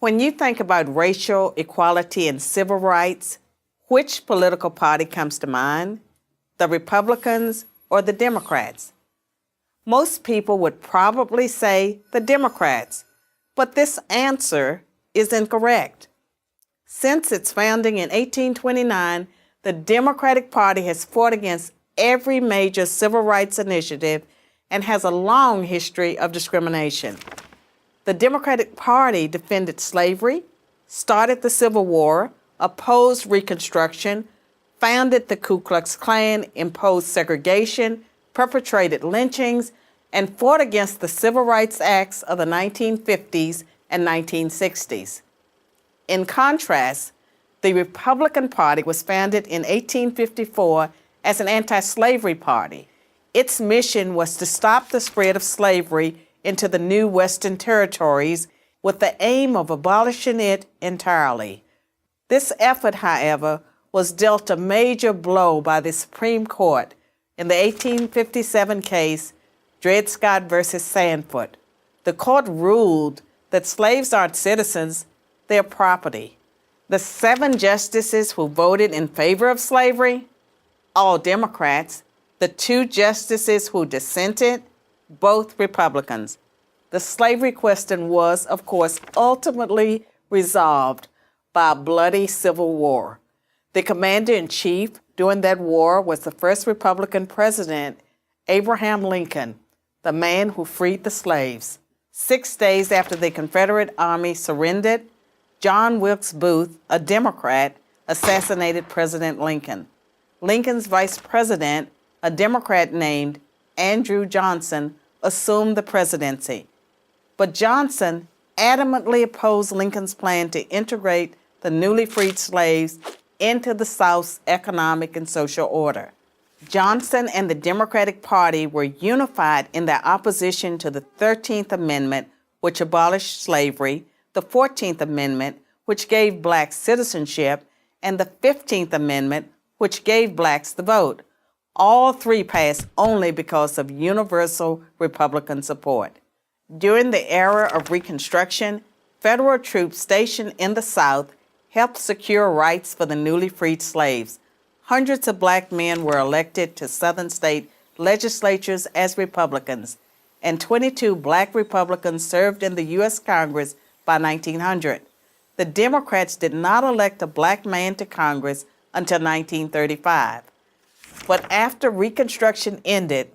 When you think about racial equality and civil rights, which political party comes to mind? The Republicans or the Democrats? Most people would probably say the Democrats, but this answer is incorrect. Since its founding in 1829, the Democratic Party has fought against every major civil rights initiative and has a long history of discrimination. The Democratic Party defended slavery, started the Civil War, opposed Reconstruction, founded the Ku Klux Klan, imposed segregation, perpetrated lynchings, and fought against the Civil Rights Acts of the 1950s and 1960s. In contrast, the Republican Party was founded in 1854 as an anti-slavery party. Its mission was to stop the spread of slavery into the new Western territories with the aim of abolishing it entirely. This effort, however, was dealt a major blow by the Supreme Court in the 1857 case Dred Scott versus Sandford. The court ruled that slaves aren't citizens, they're property. The 7 justices who voted in favor of slavery, all Democrats. The 2 justices who dissented, both Republicans. The slavery question was, of course, ultimately resolved by a bloody civil war. The commander-in-chief during that war was the first Republican president, Abraham Lincoln, the man who freed the slaves. 6 days after the Confederate Army surrendered, John Wilkes Booth, a Democrat, assassinated President Lincoln. Lincoln's vice president, a Democrat named Andrew Johnson, assumed the presidency. But Johnson adamantly opposed Lincoln's plan to integrate the newly freed slaves into the South's economic and social order. Johnson and the Democratic Party were unified in their opposition to the 13th Amendment, which abolished slavery, the 14th Amendment, which gave blacks citizenship, and the 15th Amendment, which gave blacks the vote. All 3 passed only because of universal Republican support. During the era of Reconstruction, federal troops stationed in the South helped secure rights for the newly freed slaves. Hundreds of black men were elected to Southern state legislatures as Republicans, and 22 black Republicans served in the U.S. Congress by 1900. The Democrats did not elect a black man to Congress until 1935. But after Reconstruction ended,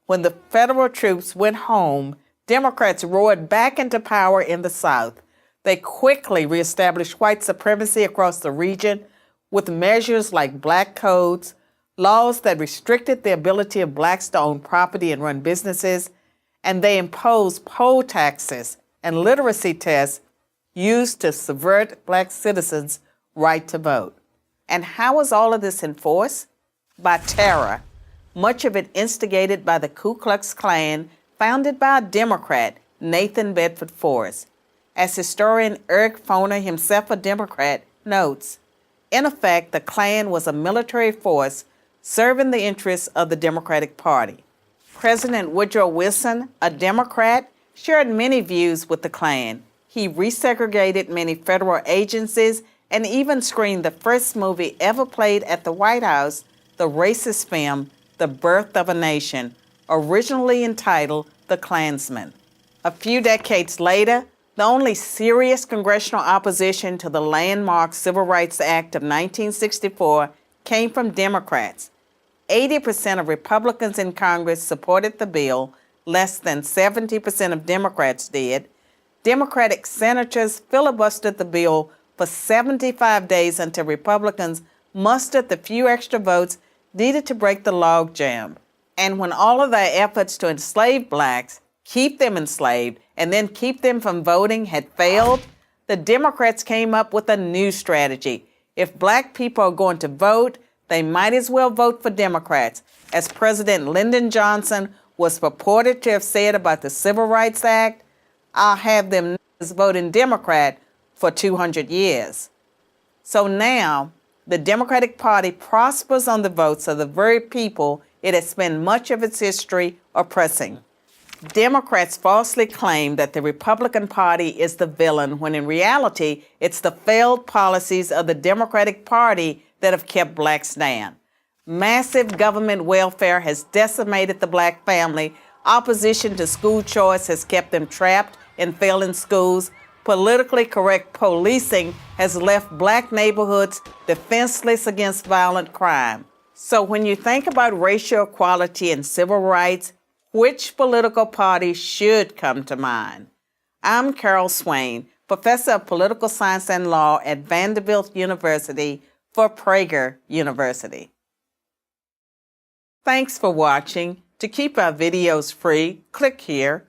when the federal troops went home, Democrats roared back into power in the South. They quickly reestablished white supremacy across the region with measures like black codes, laws that restricted the ability of blacks to own property and run businesses, and they imposed poll taxes and literacy tests used to subvert black citizens' right to vote. And how was all of this enforced? By terror, much of it instigated by the Ku Klux Klan, founded by a Democrat, Nathan Bedford Forrest. As historian Eric Foner, himself a Democrat, notes, in effect, the Klan was a military force serving the interests of the Democratic Party. President Woodrow Wilson, a Democrat, shared many views with the Klan. He resegregated many federal agencies and even screened the first movie ever played at the White House, the racist film, The Birth of a Nation, originally entitled The Klansman. A few decades later, the only serious congressional opposition to the landmark Civil Rights Act of 1964 came from Democrats. 80% of Republicans in Congress supported the bill, less than 70% of Democrats did. Democratic senators filibustered the bill for 75 days until Republicans mustered the few extra votes needed to break the logjam. And when all of their efforts to enslave blacks, keep them enslaved, and then keep them from voting had failed, the Democrats came up with a new strategy. If black people are going to vote, they might as well vote for Democrats, as President Lyndon Johnson was purported to have said about the Civil Rights Act. I'll have them voting Democrat for 200 years. So now, the Democratic Party prospers on the votes of the very people it has spent much of its history oppressing. Democrats falsely claim that the Republican Party is the villain when in reality it's the failed policies of the Democratic Party that have kept blacks down. Massive government welfare has decimated the black family. Opposition to school choice has kept them trapped in failing schools. Politically correct policing has left black neighborhoods defenseless against violent crime. So when you think about racial equality and civil rights, which political party should come to mind? I'm Carol Swain, professor of political science and law at Vanderbilt University for Prager University. Thanks for watching. To keep our videos free, click here.